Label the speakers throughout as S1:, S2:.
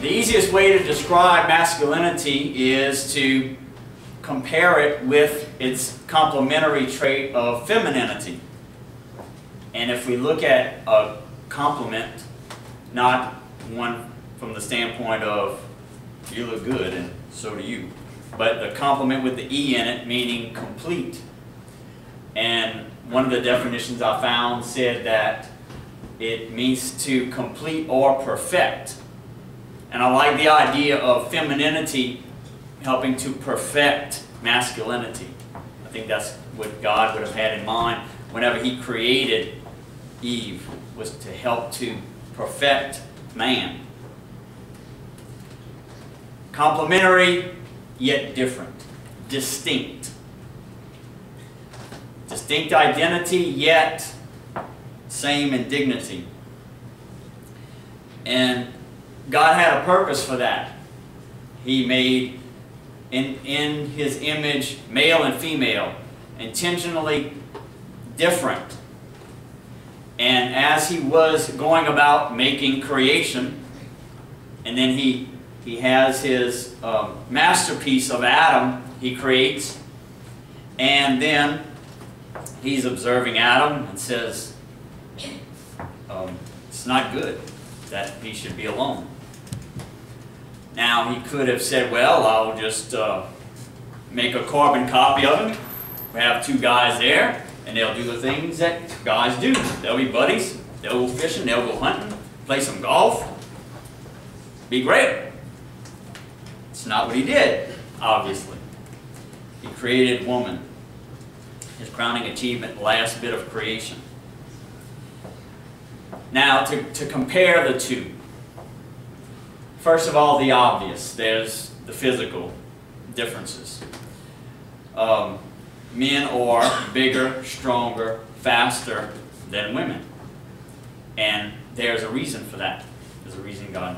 S1: The easiest way to describe masculinity is to compare it with its complementary trait of femininity. And if we look at a complement, not one from the standpoint of you look good and so do you, but the complement with the E in it, meaning complete. And one of the definitions I found said that it means to complete or perfect. And I like the idea of femininity helping to perfect masculinity. I think that's what God would have had in mind whenever He created Eve, was to help to perfect man. Complementary, yet different. Distinct. Distinct identity, yet same in dignity. And God had a purpose for that. He made in His image male and female, intentionally different. And as He was going about making creation, and then He has His masterpiece of Adam He creates, and then He's observing Adam and says, it's not good that he should be alone. Now, He could have said, well, I'll just make a carbon copy of him. We have two guys there, and they'll do the things that guys do. They'll be buddies. They'll go fishing. They'll go hunting. Play some golf. Be great. It's not what He did, obviously. He created woman. His crowning achievement, the last bit of creation. Now, to compare the two. First of all, the obvious. There's the physical differences. Men are bigger, stronger, faster than women. And there's a reason for that. There's a reason God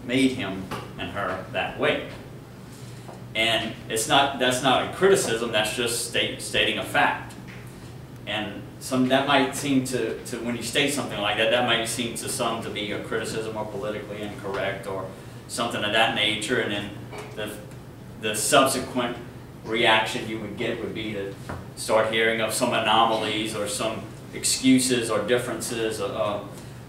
S1: made him and her that way. And that's not a criticism, that's just stating a fact. And that might seem to when you state something like that, that might seem to some to be a criticism or politically incorrect or something of that nature, and then the subsequent reaction you would get would be to start hearing of some anomalies or some excuses or differences,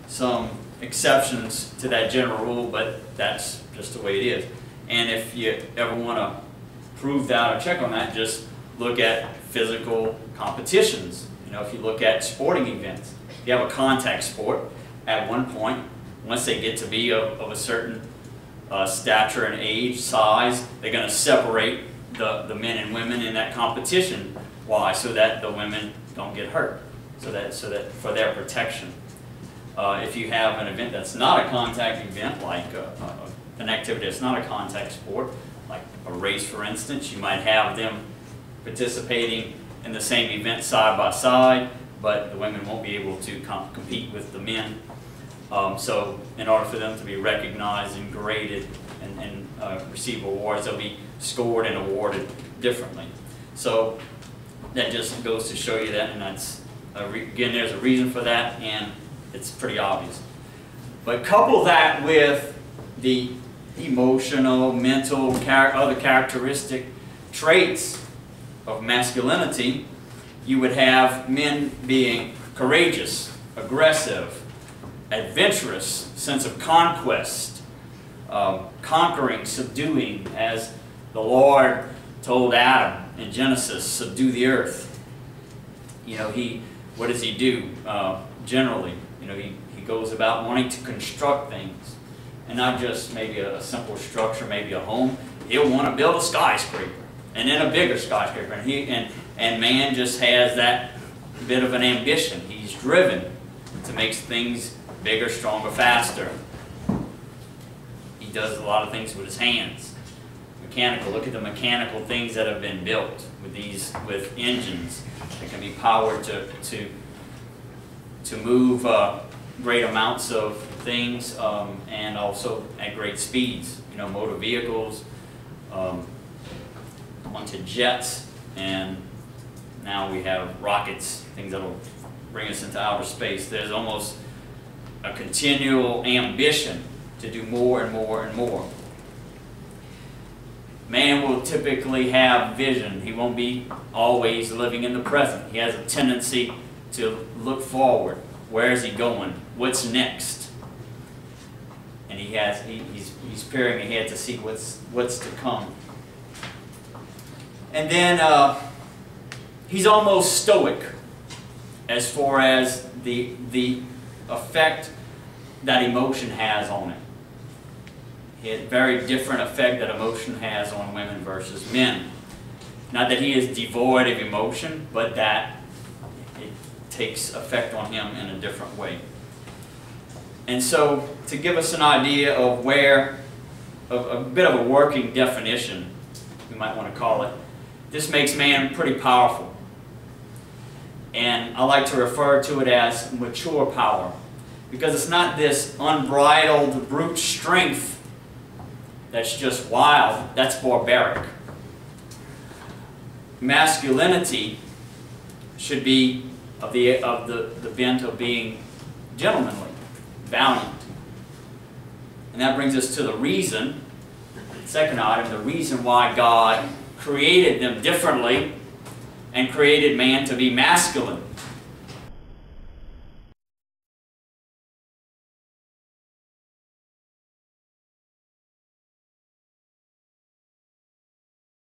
S1: some exceptions to that general rule, but that's just the way it is. And if you ever want to prove that or check on that, just look at physical competitions. You know, if you look at sporting events, if you have a contact sport, at one point, once they get to be of a certain stature and age, size, they're going to separate the men and women in that competition. Why? So that the women don't get hurt. So that for their protection. If you have an event that's not a contact event, like an activity that's not a contact sport, like a race, for instance, you might have them participating in the same event side by side, but the women won't be able to compete with the men. So in order for them to be recognized and graded and receive awards, they'll be scored and awarded differently. So that just goes to show you that, and that's again, there's a reason for that, and it's pretty obvious. But couple that with the emotional, mental, other characteristic traits of masculinity, you would have men being courageous, aggressive, adventurous, sense of conquest, conquering, subduing, as the Lord told Adam in Genesis, subdue the earth. You know, what does he do generally? You know, he goes about wanting to construct things, and not just maybe a simple structure, maybe a home. He'll want to build a skyscraper, and then a bigger skyscraper. And man just has that bit of an ambition. He's driven to make things bigger, stronger, faster. He does a lot of things with his hands. Mechanical. Look at the mechanical things that have been built with engines that can be powered to move great amounts of things, and also at great speeds. You know, motor vehicles, onto jets, and now we have rockets, things that will bring us into outer space. There's almost a continual ambition to do more and more and more. Man will typically have vision. He won't be always living in the present. He has a tendency to look forward. Where is he going? What's next? And he's peering ahead to see what's to come. And then he's almost stoic as far as the effect that emotion has on him. He has a very different effect that emotion has on women versus men. Not that he is devoid of emotion, but that it takes effect on him in a different way. And so, to give us an idea of a bit of a working definition, we might want to call it, this makes man pretty powerful. And I like to refer to it as mature power, because it's not this unbridled brute strength that's just wild. That's barbaric. Masculinity should be of the bent of being gentlemanly, valiant. And that brings us to the reason, second item, the reason why God created them differently and created man to be masculine.